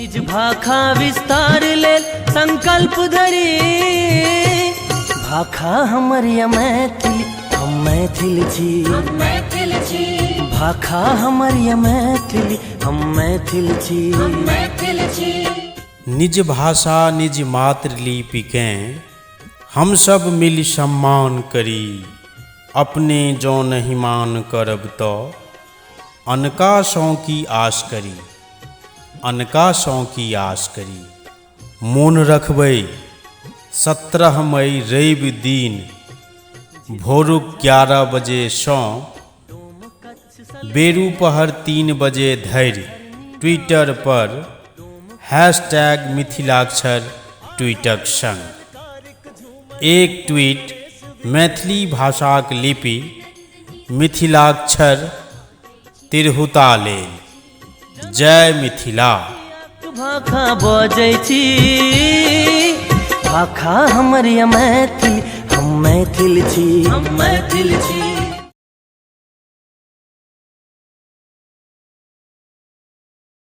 निज भाखा विस्तार ले संकल्प धरी, भाखा हमर या मैथिली हम मैथिल छी, भाखा हमर या मैथिली हम मैथिल छी। निज भाषा निज मातृलिपि केँ हम सब मिल सम्मान करी, अपने जो नहीं मान करब तो अनका सौ की आस करी, अनका सौ की आस करी। मोन रखबै 17 मई रवि दिन भोरुक 11 बजे सँ बेरु पहर 3 बजे धरि ट्विटर पर #मिथिलाक्षर ट्वीटक संग एक ट्वीट मैथिली भाषाक लिपि मिथिलाक्षर तिरहुता लेल। जय मिथिला। भाखा बजै छी, भाखा हमर या मैथिली हम मैथिल छी।